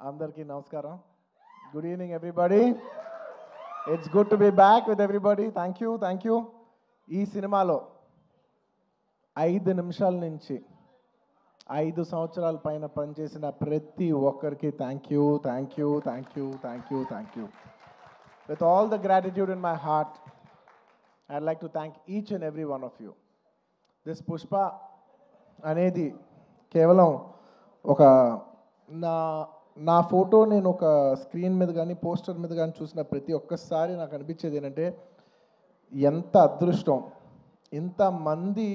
Andarki namaskaram. Good evening, everybody. It's good to be back with everybody. Thank you, thank you. ఈ సినిమాలో 5 నిమిషాల నుంచి 5 సంవత్సరాల పైన పనిచేసిన ప్రతి ఒక్కరికి thank you, thank you, thank you, thank you, thank you. With all the gratitude in my heart, I'd like to thank each and every one of you. This Pushpa అనేది కేవలం ఒక నా ఫోటో నేను ఒక స్క్రీన్ మీద కానీ poster మీద కానీ చూసిన ప్రతి ఒక్కసారి నాకు అనిపించేది ఏంటంటే ఎంత అదృష్టం, ఇంతమంది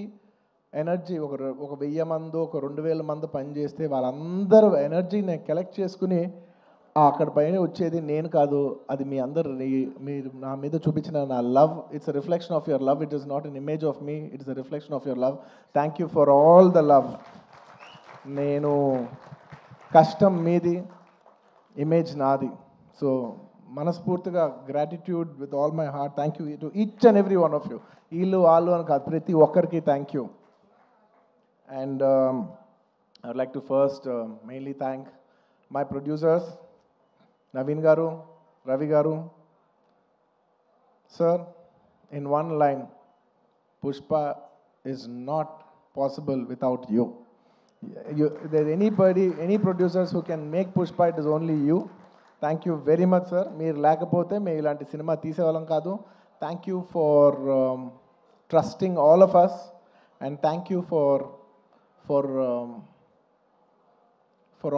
ఎనర్జీ ఒక 1000 మంది ఒక 2000 మంది పనిచేస్తే వాళ్ళందరూ ఎనర్జీని కలెక్ట్ చేసుకుని అక్కడ పైన వచ్చేది నేను కాదు, అది మీ అందరు మీరు నా మీద చూపించిన నా love. It's a reflection of your love. It is not an image of me, it is a reflection of your love. Thank you for all the love. నేను కష్టం మీది, ఇమేజ్ నాది. సో మనస్ఫూర్తిగా gratitude with all my heart. Thank you to each and every one of you. వీళ్ళు వాళ్ళు అని కాదు, ప్రతి ఒక్కరికి thank you. And I would like to first mainly thank my producers Naveen గారు, రవి గారు. Sir, in one line, Pushpa is not possible without you. There's any producers who can make Pushpa, it is only you. Thank you very much, sir. మీరు లేకపోతే మేము ఇలాంటి cinema తీసేవాళ్ళం కాదు. Thank you for trusting all of us, and thank you for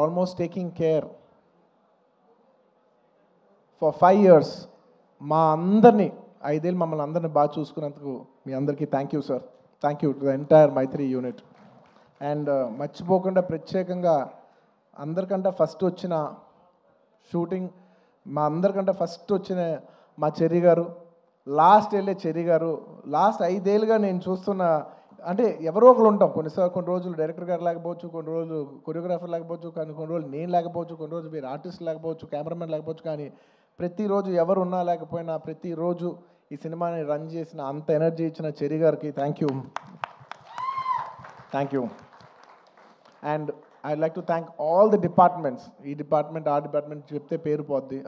almost taking care for 5 years. మా అందరినీ 5 ఏళ్ళు మమ్మల్ని అందరినీ బాగా చూసుకున్నందుకు మీ అందరికీ thank you sir. Thank you to the entire Mythri unit. And మర్చిపోకుండా ప్రత్యేకంగా అందరికంటే ఫస్ట్ వచ్చిన షూటింగ్, మా అందరికంటే ఫస్ట్ వచ్చిన మా చెర్రి గారు, లాస్ట్ వెళ్ళే చెర్రి గారు. లాస్ట్ 5 ఏళ్ళుగా నేను చూస్తున్న, అంటే ఎవరో ఒకరు ఉంటాం, కొన్ని రోజులు డైరెక్టర్ గారు లేకపోవచ్చు, కొన్ని రోజులు కొరియోగ్రాఫర్ లేకపోవచ్చు, కానీ కొన్ని రోజులు నేను లేకపోవచ్చు, కొన్ని రోజులు మీరు ఆర్టిస్ట్ లేకపోవచ్చు, కెమెరామెన్ లేకపోవచ్చు, కానీ ప్రతిరోజు ఎవరు ఉన్నా లేకపోయినా ప్రతిరోజు ఈ సినిమాని రన్ చేసిన అంత ఎనర్జీ ఇచ్చిన చెర్రి గారికి thank you, thank you. And I'd like to thank all the departments. ఈ డిపార్ట్మెంట్ ఆ డిపార్ట్మెంట్ చెప్తే పేరు పోద్ది,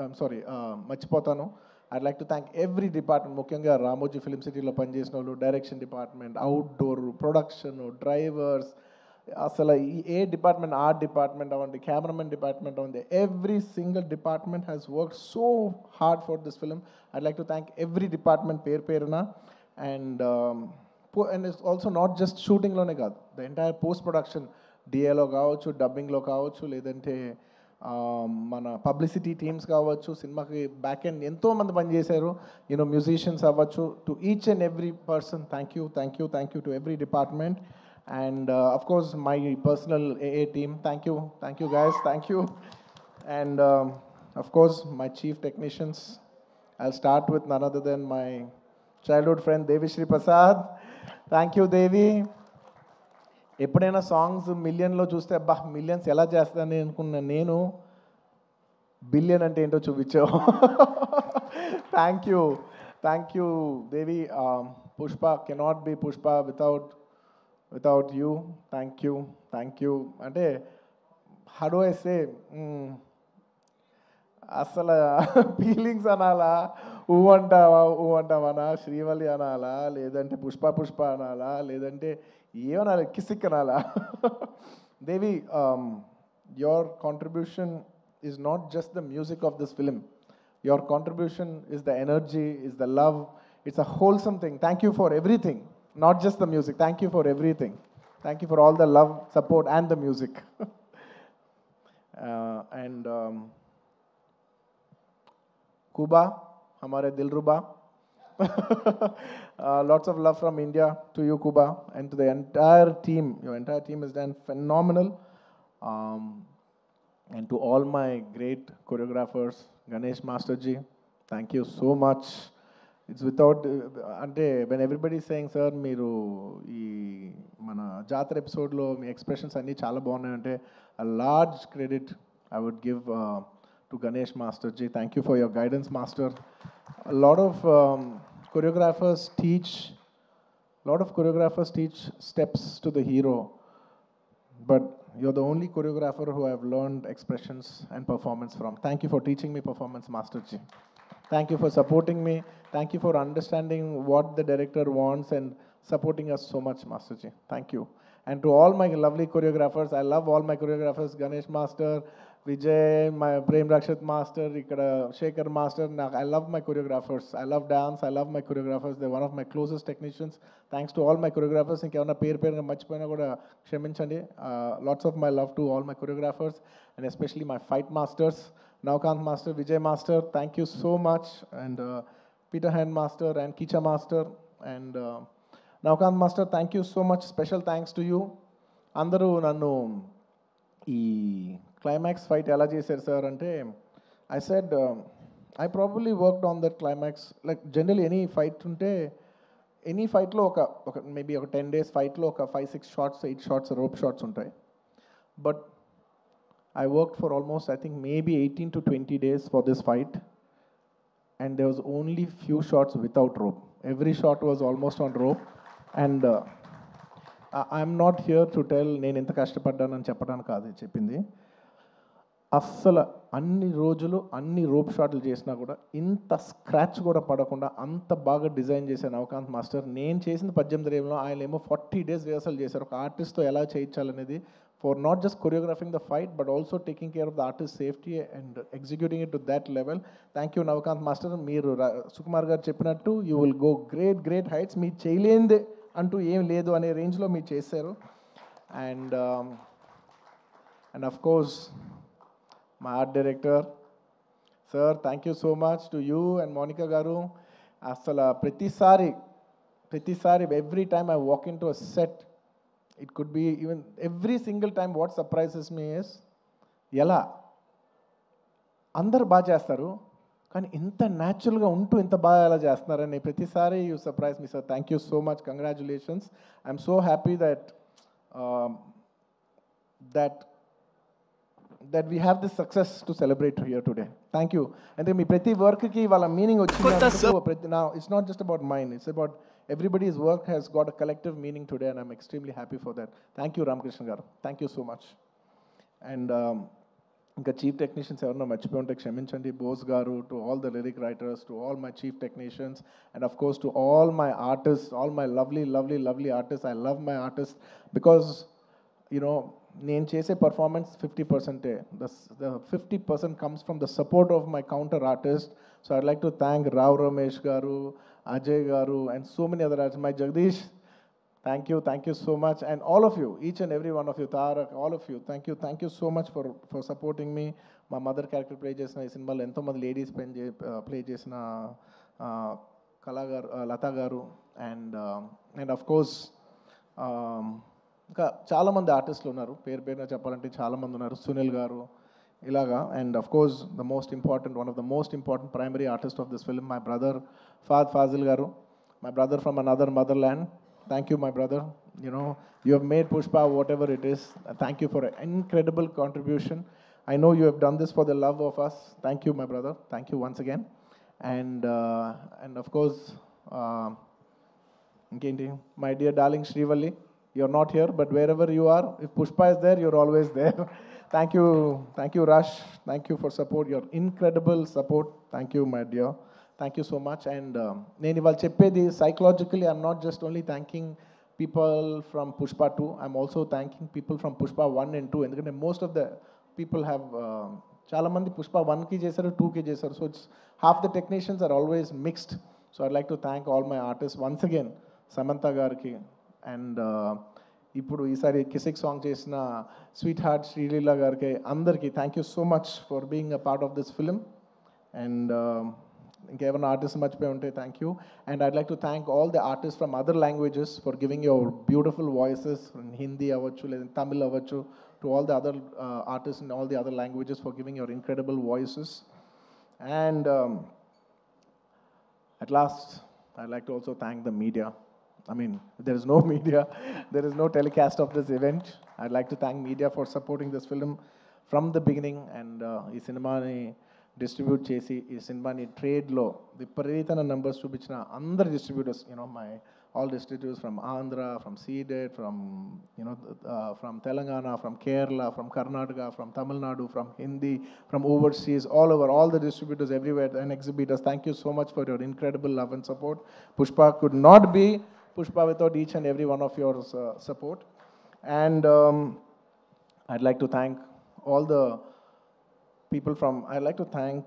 మర్చిపోతాను. I'd like to thank every department, ముఖ్యంగా రామోజీ ఫిలిం సిటీలో పనిచేసిన వాళ్ళు, direction department, outdoor, production, drivers, అసలు ఏ డిపార్ట్మెంట్, ఆర్ట్ డిపార్ట్మెంట్ అవ్వండి, కెమెరామెన్ డిపార్ట్మెంట్ అవ్వండి, every single department has work so hard for this film. I'd like to thank every department పేరున. And it's also not just షూటింగ్లోనే కాదు, the entire post production, డిఏలో కావచ్చు, డబ్బింగ్లో కావచ్చు, లేదంటే మన పబ్లిసిటీ టీమ్స్ కావచ్చు, సినిమాకి బ్యాక్ ఎండ్ ఎంతోమంది పనిచేశారు, యూనో మ్యూజిషియన్స్ అవ్వచ్చు. To each and every person thank you, thank you, thank you to every department. And of course my personal AA team, thank you guys, thank you. And of course my chief technicians, I'll start with none other than my childhood friend Devi Shri Prasad. Thank you Devi. ఎప్పుడైనా songs మిలియన్లో చూస్తే అబ్బా millions ఎలా చేస్తానని అనుకున్నా, నేను billion అంటే ఏంటో చూపించావు. Thank you Devi. Pushpa cannot be Pushpa without you. Thank you. అంటే how do I say, అసలు ఫీలింగ్స్ అనాలా, అంటావనా, శ్రీవల్లి అనాలా, లేదంటే పుష్ప అనాలా, లేదంటే ఏమనాలి, కిసిక్ అనాలా. దేవి, your contribution is not just the music of this film. Your contribution is the energy, is the love. It's a wholesome thing. Thank you for everything. Not just the music. Thank you for everything. Thank you for all the love, support, and the music. And Kuba, hamare Dilruba. Lots of love from India to you, Kuba, and to the entire team. Your entire team has done phenomenal. And to all my great choreographers, Ganesh Masterji, thank you so much. It's without, అంటే when everybody is saying, sir మీరు ఈ మన జాతర ఎపిసోడ్లో మీ expressions అన్నీ చాలా బాగున్నాయంటే, a large credit I would give to Ganesh Masterji. Thank you for your guidance, Master. A lot of choreographers teach steps to the hero, but you're the only choreographer who I've learned expressions and performance from. Thank you for teaching me performance, Master Ji. Thank you for supporting me. Thank you for understanding what the director wants and supporting us so much, Master Ji. Thank you. And to all my lovely choreographers, I love all my choreographers, Ganesh Master, Vijay, my Prem Rakshat Master, ikkada Shekhar Master. I love my choreographers. I love dance. I love my choreographers. They're one of my closest technicians. Thanks to all my choreographers. ఇంకేమన్నా పేరు మర్చిపోయినా కూడా క్షమించండి. Lots of my love to all my choreographers and especially my fight masters. Navkant Master, Vijay Master, thank you so much. And Peter Hand Master and Kicha Master. And Navkant Master, thank you so much. Special thanks to you. అందరూ నన్ను ఈ climax fight ఎలా చేశారు sir అంటే I said I probably worked on that climax like general any fight ఉంటే any ఫైట్లో ఒక maybe ఒక 10 days ఫైట్లో ఒక 5-6 షార్ట్స్ 8 షార్ట్స్ రోప్ షార్ట్స్ ఉంటాయి. But I worked for almost, I think, maybe 18 to 20 days for this fight. And there was only few shots without rope. Every shot was almost on rope. And I'm not here to tell నేను ఎంత కష్టపడ్డానని చెప్పడానికి కాదు చెప్పింది. అస్సలు అన్ని రోజులు అన్ని rope షాట్లు చేసినా కూడా ఇంత స్క్రాచ్ కూడా పడకుండా అంత బాగా డిజైన్ చేశాను నవకాంత్ మాస్టర్. నేను చేసిన 18 రోజుల్లో ఆయన ఏమో 40 days రిహర్సల్ చేశారు ఒక ఆర్టిస్ట్తో ఎలా చేయించాలనేది. For not just choreographing the fight, but also taking care of the artist's safety and executing it to that level. Thank you, Navkant Master. Meeru Sukumar garu cheppinattu, you will go great heights. Mee cheyalende antu em ledu ane range lo mee chesaru. And of course, my art director, sir, thank you so much to you and Monica garu. Asala pratisari every time I walk into a set, it could be even every single time what surprises me is ఎలా అందరు బాగా చేస్తారు కానీ ఇంత న్యాచురల్గా ఉంటూ ఇంత బాగా ఎలా చేస్తున్నారని ప్రతిసారి you surprise me sir. Thank you so much. Congratulations. I'm so happy that we have this success to celebrate here today. Thank you. అంటే మీ ప్రతి వర్క్కి వాళ్ళ మీనింగ్ వచ్చింది. Now it's not just about mine, it's about everybody's work has got a collective meaning today and I'm extremely happy for that. Thank you, Ramakrishna garu. Thank you so much. And ఇంకా chief technicians ఎవరన్నా మర్చిపోయి ఉంటే క్షమించండి. బోస్ గారు, to all the lyric writers, to all my chief technicians and of course to all my artist, all my lovely artist. I love my artist because you know నేను చేసే performance 50%. The 50% comes from the support of my counter artist. So I'd like to thank Rao Ramesh garu, Ajay garu and so many other artists. My Jagdish, thank you so much. And all of you, each and every one of you, Tarak, all of you, thank you so much for supporting me. My mother character play chesina ee cinema lo ento mandi ladies play chesina Kala garu, Lata garu and of course ఇంకా చాలామంది ఆర్టిస్టులు ఉన్నారు. పేరున చెప్పాలంటే చాలామంది ఉన్నారు. సునీల్ గారు ఇలాగా. And of course one of the most important primary artist of this film my brother Fazil garu, my brother from another mother land. Thank you my brother. You have made Pushpa whatever it is. Thank you for an incredible contribution. I know you have done this for the love of us. Thank you my brother. Thank you once again. And of course my dear darling Srivalli, you're not here, but wherever you are, if Pushpa is there, you're always there. Thank you Rush. Thank you for support, your incredible support. Thank you my dear. Thank you so much. And నేను ఇవాళ చెప్పేది psychologically, I'm not just only thanking people from Pushpa 2, I'm also thanking people from Pushpa 1 and 2. ఎందుకంటే most of the people have చాలా మంది Pushpa 1కి చేశారు, 2కి చేశారు. So it's half the technicians are always mixed. So I'd like to thank all my artists once again. Samantha గారికి and ఇప్పుడు ఈసారి కిసిక్ సాంగ్ చేసిన స్వీట్ హార్ట్ శ్రీలీల గారికి అందరికీ thank you so much for being a part of this film. And ఇంకేమైనా artist మర్చిపోయి ఉంటే thank you. And I'd like to thank all the artist from other languages for giving your beautiful voices. Hindi అవ్వచ్చు లేదా తమిళ్ అవ్వచ్చు. To all the other artist in all the other languages for giving your incredible voices. And at last I'd like to also thank the media. I mean, there is no media, there is no telecast of this event. I'd like to thank media for supporting this film from the beginning. And ee cinema ni distribute chesi ee cinema ni trade lo viparitana numbers chupinchina andaru distributors, my all distributors from Andhra, from Seeded, from from Telangana, from Kerala, from Karnataka, from Tamil Nadu, from Hindi, from overseas, all over, all the distributors everywhere and exhibitors. Thank you so much for your incredible love and support. Pushpa could not be Pushpa without each and every one of your support. And I'd like to thank all the people from, I'd like to thank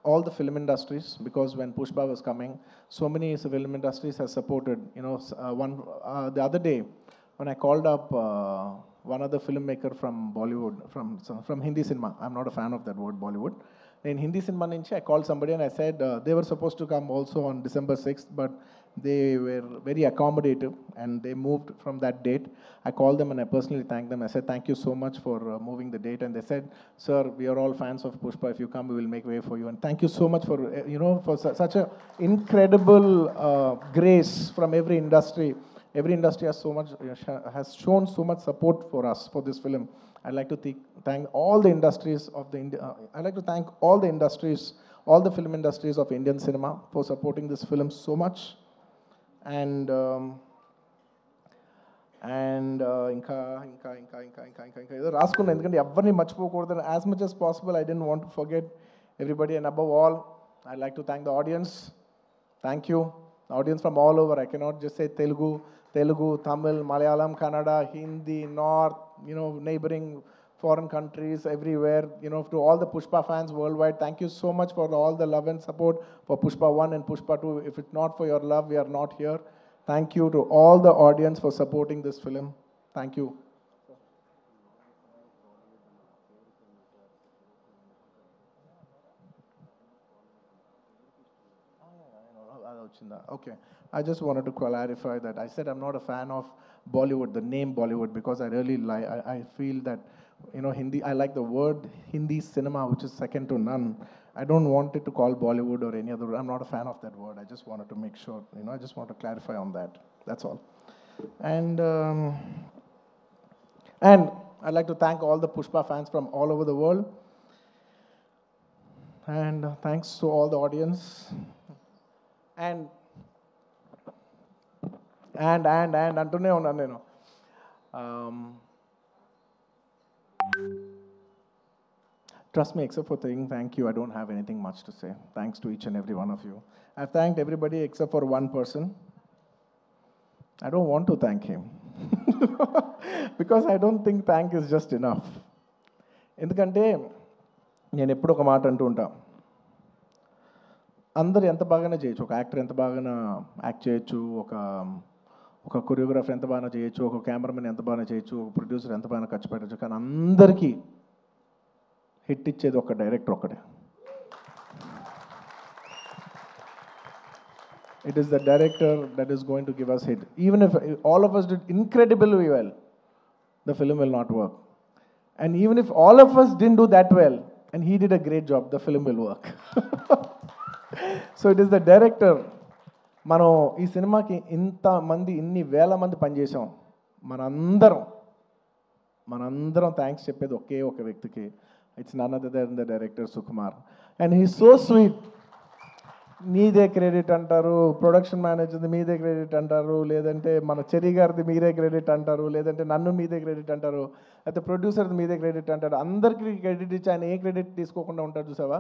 all the film industries, because when Pushpa was coming, so many film industries have supported. The other day, when I called up one other filmmaker from Bollywood, from Hindi cinema, I'm not a fan of that word Bollywood. In Hindi cinema nunchi, I called somebody and I said they were supposed to come also on December 6th, but they were very accommodative and they moved from that date. I called them and I personally thanked them. I said, thank you so much for moving the date. And they said, sir, we are all fans of Pushpa. If you come, we will make way for you. And thank you so much for, for such a incredible grace from every industry. Every industry has so much, has shown so much support for us, for this film. I'd like to thank all the industries of the I'd like to thank all the industries, all the film industries of Indian cinema for supporting this film so much. And ఇంకా ఏదో రాసుకున్నా, ఎందుకంటే ఎవరిని మర్చిపోకూడదు. As much as possible, I didn't want to forget everybody. And above all, I'd like to thank the audience. Thank you. The audience from all over. I cannot just say Telugu, Tamil, Malayalam, Kannada, Hindi, North, neighboring foreign countries, everywhere, to all the Pushpa fans worldwide. Thank you so much for all the love and support for Pushpa 1 and Pushpa 2. If it's not for your love, we are not here. Thank you to all the audience for supporting this film. Thank you. Okay. I just wanted to clarify that. I said I'm not a fan of Bollywood, the name Bollywood, because I really like, I feel that, Hindi, I like the word Hindi cinema, which is second to none. I don't want it to call Bollywood or any other word. I'm not a fan of that word. I just wanted to make sure, I just want to clarify on that. That's all. And I'd like to thank all the Pushpa fans from all over the world. And thanks to all the audience. And అంటూనే ఉన్నాను నేను. Trust me, except for saying thank you, I don't have anything much to say. Thanks to each and every one of you. I've thanked everybody except for one person. I don't want to thank him. Because I don't think thank is just enough. ఎందుకంటే నేను ఎప్పుడు ఒక మాట అంటూ ఉంటా, అందరు ఎంత బాగానే చేయొచ్చు, ఒక యాక్టర్ ఎంత బాగానే యాక్ట్ చేయొచ్చు, ఒక కొరియోగ్రాఫర్ ఎంత బాగా చేయొచ్చు, ఒక కెమెరామెన్ ఎంత బాగా చేయొచ్చు, ఒక ప్రొడ్యూసర్ ఎంత బాగా ఖర్చు పెట్టచ్చు, కానీ అందరికీ హిట్ ఇచ్చేది ఒక డైరెక్టర్ ఒక్కడే. It is the director that is going to give us hit. Even if all of us did incredibly well, the film will not work. And even if all of us didn't do that well, and he did a great job, the film will work. So it is the director. మనం ఈ సినిమాకి ఇన్ని వేల మంది పనిచేసాం. మనందరం thanks చెప్పేది ఒకే ఒక వ్యక్తికి. It's none other than the director Sukumar. And he so sweet. మీదే క్రెడిట్ అంటారు, ప్రొడక్షన్ మేనేజర్ది మీదే క్రెడిట్ అంటారు, లేదంటే మన చెరి గారిది మీరే క్రెడిట్ అంటారు, లేదంటే నన్ను మీదే క్రెడిట్ అంటారు, అయితే ప్రొడ్యూసర్ది మీదే క్రెడిట్ అంటారు. అందరికీ క్రెడిట్ ఇచ్చి ఆయన ఏ క్రెడిట్ తీసుకోకుండా ఉంటారు చూసావా.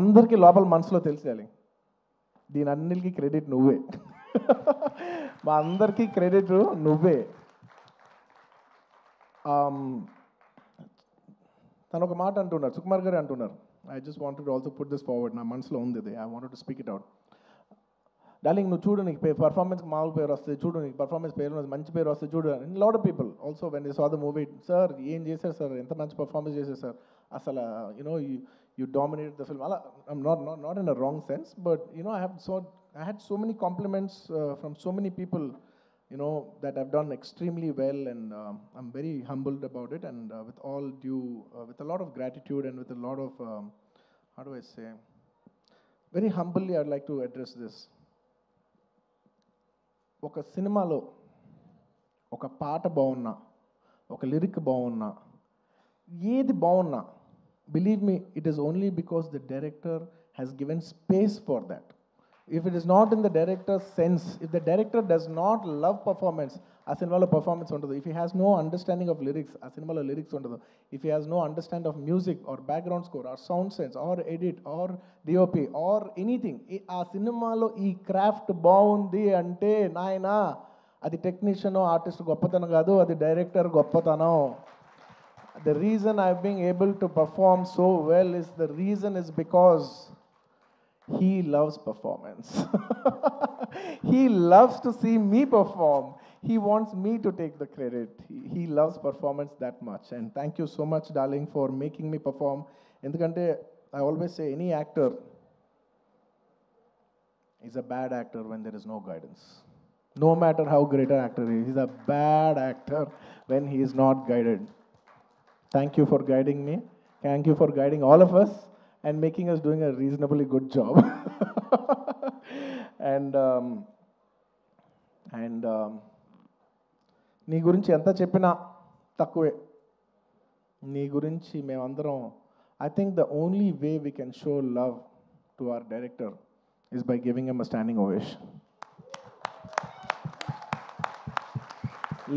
అందరికీ లోపల మనసులో తెలిసేయాలి, దీని అన్నిటికీ క్రెడిట్ నువ్వే. మా అందరికీ క్రెడిట్ నువ్వే. తను ఒక మాట అంటున్నారు, సుకుమార్ గారు అంటున్నారు. I just wanted to also put this forward. నా మనసులో ఉంది ఇది. I wanted to speak it out. Darling, నువ్వు చూడు, నీకు పర్ఫార్మెన్స్కి మామూలు పేరు వస్తుంది, చూడు నీకు పర్ఫార్మెన్స్ పేరు మంచి పేరు వస్తుంది, చూడు. Lot of people also when they saw the movie, sir ఏం చేశారు సార్, ఎంత మంచి పర్ఫార్మెన్స్ చేశారు సార్, అసలు you dominated the film. I'm not in a wrong sense, but I had so many compliments from so many people, that I've done extremely well, and I'm very humbled about it, and with all due, with a lot of gratitude and with a lot of, how do I say, very humbly I'd like to address this. ఒక సినిమాలో ఒక పాట బాగున్నా, ఒక lyric బాగున్నా, ఏది బాగున్నా, believe me, it is only because the director has given space for that. If it is not in the director's sense, if the director does not love performance, ఆ సినిమాలో పర్ఫార్మెన్స్ ఉండదు. If he has no understanding of lyrics, ఆ సినిమాలో lyrics ఉండదు. If he has no understand of music or background score or sound sense or edit or DOP or anything, ఆ సినిమాలో ఈ craft బాగుంది అంటే నాయనా అది టెక్నీషియన్ ఆర్టిస్ట్ గొప్పతనం కాదు, అది డైరెక్టర్ గొప్పతనం. The reason I've been able to perform so well is because he loves performance. He loves to see me perform. He wants me to take the credit. He loves performance that much. And thank you so much, darling, for making me perform. Endukante I always say any actor is a bad actor when there is no guidance. No matter how great an actor is, he's a bad actor when he is not guided. Thank you for guiding me. Thank you for guiding all of us and making us doing a reasonably good job. and నీ గురించి ఎంత చెప్పినా తక్కువే. నీ గురించి మేమందరం, I think the only way we can show love to our director is by giving him a standing ovation.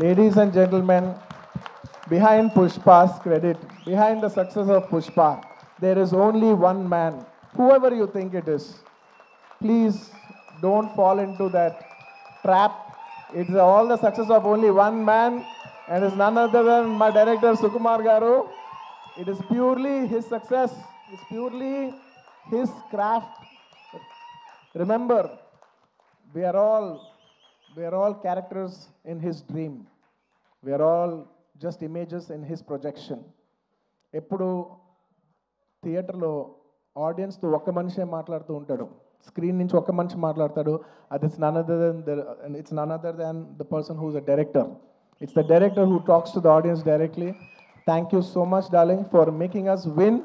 Ladies and gentlemen, behind Pushpa's credit, behind the success of Pushpa, there is only one man. Whoever you think it is, please don't fall into that trap. It's all the success of only one man, and it's none other than my director Sukumar Garu. It is purely his success. It's purely his craft. Remember, we are all characters in his dream. We are all just images in his projection. ఎప్పుడు థియేటర్లో ఆడియన్స్తో ఒక్క మనిషే మాట్లాడుతూ ఉంటాడు, screen నుంచి ఒక్క మనిషి మాట్లాడతాడు. అది it's none other than the person who is a director. It's the director who talks to the audience directly. Thank you so much darling for making us win.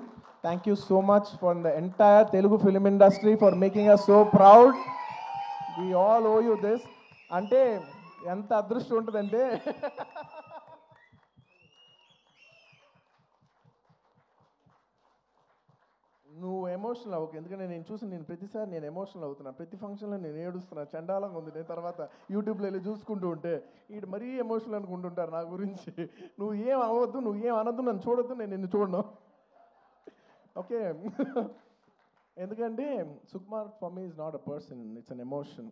Thank you so much for the entire Telugu film industry for making us so proud. We all owe you this. అంటే ఎంత అదృష్టం ఉంటుందంటే నువ్వు emotional అవ్వకు. ఎందుకంటే నేను ప్రతిసారి నేను ఎమోషనల్ అవుతున్నా. ప్రతి ఫంక్షన్లో నేను ఏడుస్తున్నా, చండాలంగా ఉంది. నేను తర్వాత యూట్యూబ్లో వెళ్ళి చూసుకుంటూ ఉంటే వీడు మరీ ఎమోషనల్ అనుకుంటుంటారు నా గురించి. నువ్వు ఏం అవ్వద్దు, నువ్వు ఏం అనద్దు, నన్ను చూడొద్దు, నేను నిన్ను చూడను, ఓకే? ఎందుకంటే Sukumar for me is not a person, it's an emotion.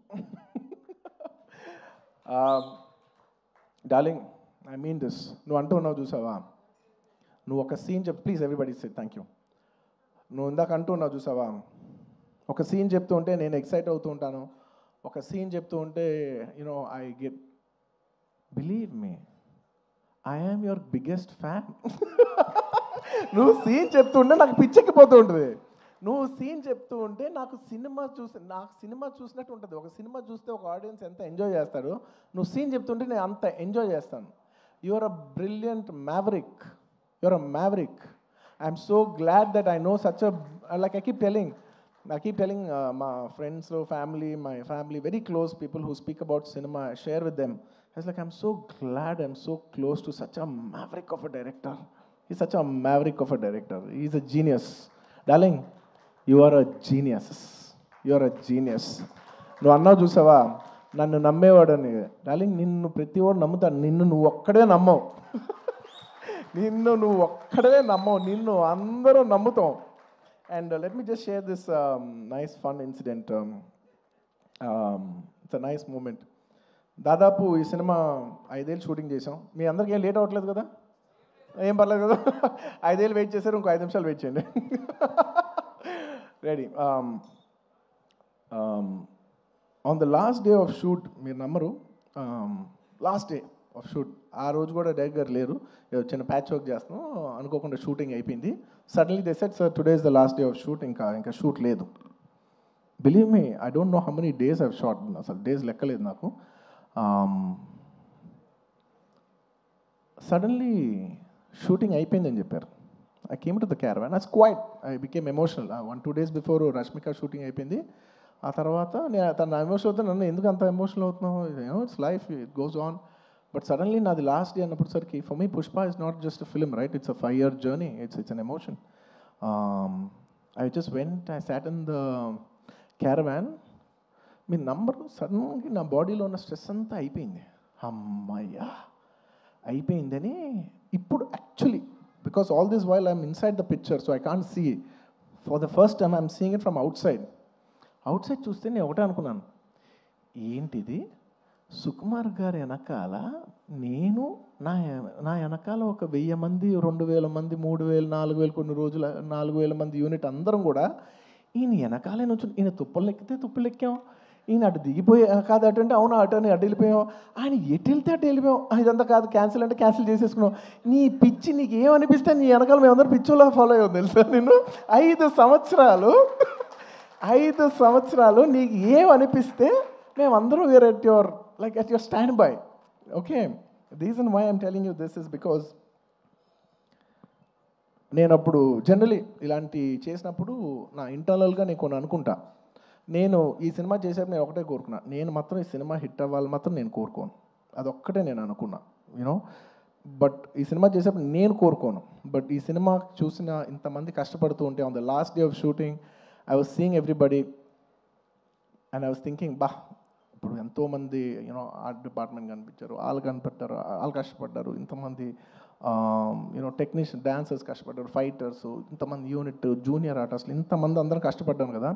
Darling, I mean this. నువ్వు అంటూ ఉన్నావు చూసావా, నువ్వు ఒక సీన్ చెప్పు. Please everybody say thank you. నువ్వు ఇందాక అంటూ ఉన్నావు చూసావా, ఒక సీన్ చెప్తూ ఉంటే నేను ఎక్సైట్ అవుతూ ఉంటాను. ఒక సీన్ చెప్తూ ఉంటే you know I get, believe me, I am your biggest fan. నువ్వు సీన్ చెప్తూ ఉంటే నాకు పిచ్చెక్కిపోతూ ఉంటుంది. నువ్వు సీన్ చెప్తూ ఉంటే నాకు సినిమా చూసినట్టు ఉంటుంది. ఒక సినిమా చూస్తే ఒక ఆడియన్స్ ఎంత ఎంజాయ్ చేస్తాడు, నువ్వు సీన్ చెప్తుంటే నేను అంత ఎంజాయ్ చేస్తాను. Your a brilliant maverick. Your a maverick. I'm so glad that I know such a, like I keep telling my friends, my family, very close people who speak about cinema, I share with them. I was like, I'm so glad I'm so close to such a maverick of a director. He's such a maverick of a director. He's a genius. Darling, you are a genius. You are a genius. నువ్వు అన్నావు చూసావా, నన్ను నమ్మేవాడని. Darling, నిన్ను ప్రతి వాడు నమ్ముతాడు, నువ్వు ఒక్కడే నమ్మవు. నువ్వు ఒక్కడే నమ్మవు, నిన్ను అందరూ నమ్ముతాం. And let me just share this nice fun incident. It's a nice moment. దాదాపు ఈ సినిమా 5 ఏళ్ళు షూటింగ్ చేసాం. మీ అందరికీ ఏం లేట్ అవ్వట్లేదు కదా? ఏం పర్లేదు కదా? 5 ఏళ్ళు వెయిట్ చేశారు, ఇంకో 5 నిమిషాలు వెయిట్ చేయండి. Ready. On the last day of shoot, మీరు నమ్మరు, లాస్ట్ డే ఆఫ్ షూట్, ఆ రోజు కూడా డైరెక్టర్ గారు లేరు, చిన్న ప్యాచ్ వర్క్ చేస్తున్నాం, అనుకోకుండా షూటింగ్ అయిపోయింది. Suddenly they said, sir today is the last day of shoot, ఇంకా షూట్ లేదు. Believe me, I don't know how many days I've shot, అసలు డేస్ లెక్కలేదు నాకు. సడన్లీ షూటింగ్ అయిపోయిందని చెప్పారు. I came to the caravan, I was quite, I became emotional. 1-2 days before Rashmika shooting అయిపోయింది. ఆ తర్వాత నేను తన ఎమోషనల్ అవుతాను, నన్ను ఎందుకు అంత ఎమోషనల్ అవుతున్నావు, it's life, it goes on. But suddenly నాది లాస్ట్ డే అన్నప్పటిసరికి, for me Pushpa is not just a film, right? It's a 5-year journey, it's an emotion. I just went, I sat in the caravan. మీ number సడన్గా నా బాడీలో ఉన్న stress అంతా అయిపోయింది. అమ్మయ్యా అయిపోయిందని ఇప్పుడు actually, because all this while I'm inside the picture, so I can't see. For the first time I'm seeing it from outside. చూస్తే నేను ఒకటే అనుకున్నాను, ఏంటిది సుకుమార్ గారి వెనకాల నేను నా వెనకాల ఒక 1000 మంది, 2000 మంది, 3000, 4000, కొన్ని రోజులు 4000 మంది యూనిట్ అందరం కూడా ఈయన వెనకాలే నుంచి, ఈయన తుప్పలు ఎక్కితే తుప్పలు ఎక్కాం, ఈయన అటు దిగిపోయి కాదు అటు అంటే అవును అటు అని అటు వెళ్ళిపోయాం, ఆయన ఎటు వెళ్తే అటు వెళ్ళిపోయాం, ఇదంతా కాదు క్యాన్సిల్ అంటే క్యాన్సిల్ చేసేసుకున్నాం. నీ పిచ్చి నీకు ఏమనిపిస్తే నీ వెనకాల మేమందరం పిచ్చోలా ఫాలో అయ్యాం తెలుసా. నేను 5 సంవత్సరాలు నీకు ఏమనిపిస్తే మేమందరం we're at your at your standby. Okay, the reason why I'm telling you this is because నేను అప్పుడు జనరలీ ఇలాంటి చేసినప్పుడు నా ఇంటర్నల్గా నేను కొన్ని అనుకుంటా. నేను ఈ సినిమా చేసేప్పుడు నేను ఒకటే కోరుకున్నా, నేను మాత్రం ఈ సినిమా హిట్ అవ్వాలి మాత్రం నేను కోరుకోను, అదొక్కటే నేను అనుకున్నా, యూనో. బట్ ఈ సినిమా చేసేప్పుడు నేను కోరుకోను, బట్ ఈ సినిమా చూసిన ఇంతమంది కష్టపడుతూ ఉంటే on the last day of shooting I was seeing everybody and I was thinking, ఇప్పుడు ఎంతోమంది యూనో ఆర్ట్ డిపార్ట్మెంట్ కనిపించారు, వాళ్ళు కష్టపడ్డారు, ఇంతమంది యూనో టెక్నీషియన్, డాన్సర్స్ కష్టపడ్డారు, ఫైటర్స్, ఇంతమంది యూనిట్, జూనియర్ ఆర్టిస్టులు, ఇంతమంది అందరం కష్టపడ్డాను కదా.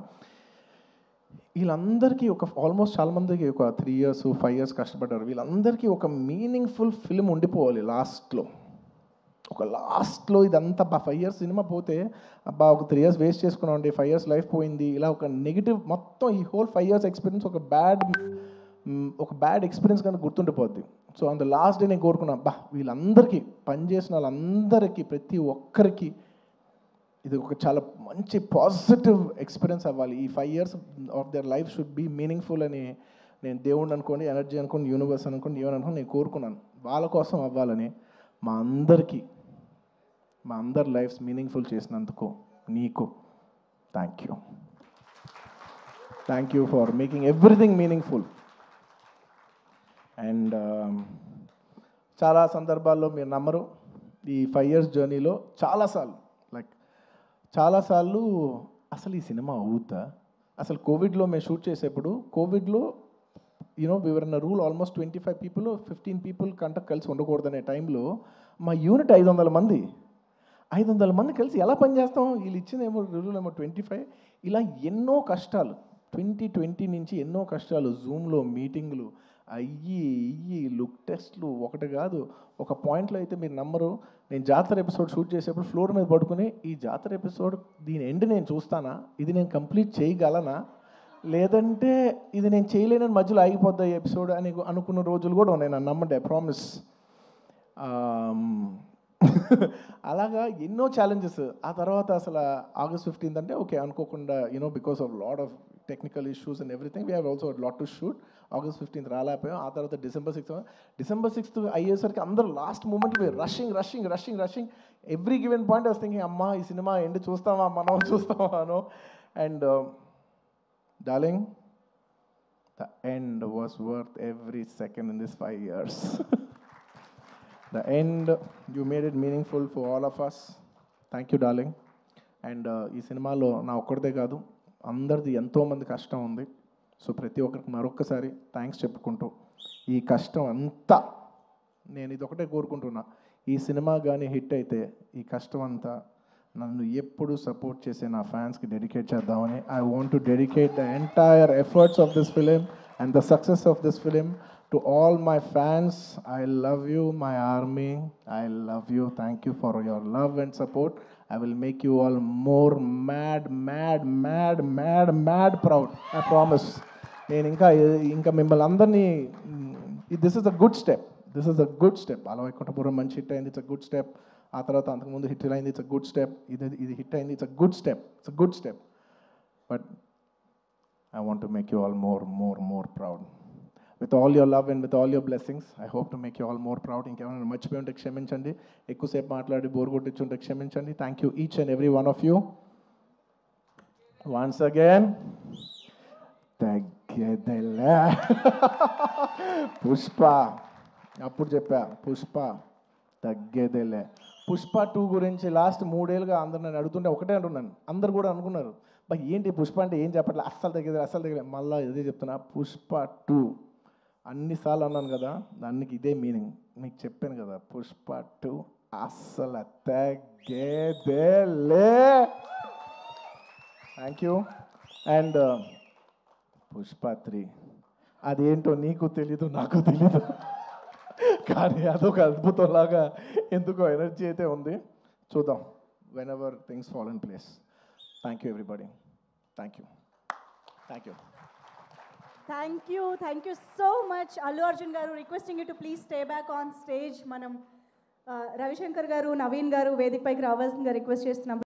వీళ్ళందరికీ ఆల్మోస్ట్ చాలామందికి ఒక 3 years 5 years కష్టపడ్డారు. వీళ్ళందరికీ ఒక మీనింగ్ఫుల్ ఫిల్మ్ ఉండిపోవాలి లాస్ట్లో ఇదంతా 5 years సినిమా పోతే ఒక 3 years వేస్ట్ చేసుకున్నాం అండి, 5 years లైఫ్ పోయింది, ఇలా ఒక నెగిటివ్ మొత్తం ఈ హోల్ 5 years ఎక్స్పీరియన్స్ ఒక బ్యాడ్ ఎక్స్పీరియన్స్ కనుక గుర్తుండిపోద్ది. So on the last day నేను కోరుకున్నా, వీళ్ళందరికీ పనిచేసిన వాళ్ళందరికీ ప్రతి ఒక్కరికి ఇది ఒక చాలా మంచి పాజిటివ్ ఎక్స్పీరియన్స్ అవ్వాలి, ఈ 5 years of their life should be meaningful అని నేను దేవుడిని అనుకోండి, ఎనర్జీ అనుకోండి, యూనివర్స్ అనుకోండి, ఏమని అనుకోండి, నేను కోరుకున్నాను. వాళ్ళ కోసం అవ్వాలని మా అందరి లైఫ్స్ మీనింగ్ఫుల్ చేసినందుకు నీకు thank you for making everything meaningful. And చాలా సందర్భాల్లో మీరు నమ్మరు, ఈ 5 years జర్నీలో చాలాసార్లు అసలు ఈ సినిమా అవుతా, అసలు కోవిడ్లో మేము షూట్ చేసేప్పుడు కోవిడ్లో you know we were in rule almost 25 people 15 people కంట కలిసి ఉండకూడదనే టైంలో మా యూనిట్ 500 మంది కలిసి ఎలా పనిచేస్తాం, వీళ్ళు ఇచ్చిన రూల్ 25. ఇలా ఎన్నో కష్టాలు 2020 నుంచి ఎన్నో కష్టాలు, జూమ్లో మీటింగ్లు అయ్యి లుక్ టెస్ట్లు ఒకటి కాదు. ఒక పాయింట్లో అయితే మీరు నమ్మరు, నేను జాతర ఎపిసోడ్ షూట్ చేసేప్పుడు ఫ్లోర్ మీద పడుకుని ఈ జాతర ఎపిసోడ్ దీని ఎండ్ నేను చూస్తానా, ఇది నేను కంప్లీట్ చేయగలనా, లేదంటే ఇది నేను చేయలేనని మధ్యలో ఆగిపోద్దా ఈ ఎపిసోడ్ అని అనుకున్న రోజులు కూడా ఉన్నాయి, నన్ను నమ్మండి, ఐ ప్రామిస్. అలాగా ఎన్నో ఛాలెంజెస్. ఆ తర్వాత అసలు August 15th అంటే ఓకే అనుకోకుండా you know because of lot of technical issues and everything we have also lot to shoot. August 15th రాలేకపోయాం. ఆ తర్వాత December 6th అయ్యేసరికి అందరూ last moment rushing every given point I was thinking, అమ్మా ఈ cinema end చూస్తామా అను. And darling, the end was worth every second in this 5 years. The end, you made it meaningful for all of us. Thank you, darling. And ఈ సినిమాలో నా ఒక్కడిదే కాదు, అందరిది ఎంతోమంది కష్టం ఉంది. సో ప్రతి ఒక్కరికి మరొక్కసారి థ్యాంక్స్ చెప్పుకుంటూ, ఈ కష్టం అంతా నేను ఇది ఒకటే కోరుకుంటున్నా, ఈ సినిమా కానీ హిట్ అయితే ఈ కష్టం అంతా నన్ను ఎప్పుడు సపోర్ట్ చేసే నా ఫ్యాన్స్కి డెడికేట్ చేద్దామని. I want to dedicate the entire efforts of this film and the success of this film to all my fans. I love you, my army. I love you. Thank you for your love and support. I will make you all more mad proud. I promise. నేను ఇంకా మిమ్మల్ని అందరినీ, this is a good step. Ala Vaikunthapuram మంచి hit అయింది, it's a good step. ఆ తర్వాత అంతకుముందు hit అయింది, ఇట్స్ అ గుడ్ స్టెప్. ఇది హిట్ అయింది, it's a good step. But I want to make you all more proud. With all your love and with all your blessings, I hope to make you all more proud. ఇంకేమైనా మర్చిపోయి ఉంటే క్షమించండి, ఎక్కువసేపు మాట్లాడి bore కొట్టించుంటే క్షమించండి. Thank you each and every one of you. Once again తగ్గేదేలే పుష్ప, అప్పుడు చెప్పా పుష్ప తగ్గేదేలే. పుష్ప 2 గురించి లాస్ట్ 3 ఏళ్ళుగా అందరు నన్ను అడుగుతుంటే ఒకటే అంటున్నాను. అందరు కూడా అనుకున్నారు, బా ఏంటి పుష్ప అంటే ఏం చెప్పట్లే, అస్సలు తగ్గలేదు. మళ్ళీ ఇదే చెప్తున్నా, పుష్ప 2 అన్నిసార్లు అన్నాను కదా, దానికి ఇదే మీనింగ్. మీకు చెప్పాను కదా, పుష్ప 2 అస్సలు తగ్గేదేలే. Thank you. అండ్ పుష్ప 3 అదేంటో నీకు తెలీదు, నాకు తెలీదు, కానీ అదొక అద్భుతంలాగా ఎందుకో ఎనర్జీ అయితే ఉంది. చూద్దాం, whenever things fall in place. Thank you everybody. Thank you. Thank you so much. Allu Arjun garu, requesting you to please stay back on stage. మనం రవిశంకర్ గారు, నవీన్ గారు వేదికపైకి రావాల్సిందిగా రిక్వెస్ట్ చేస్తున్నాం.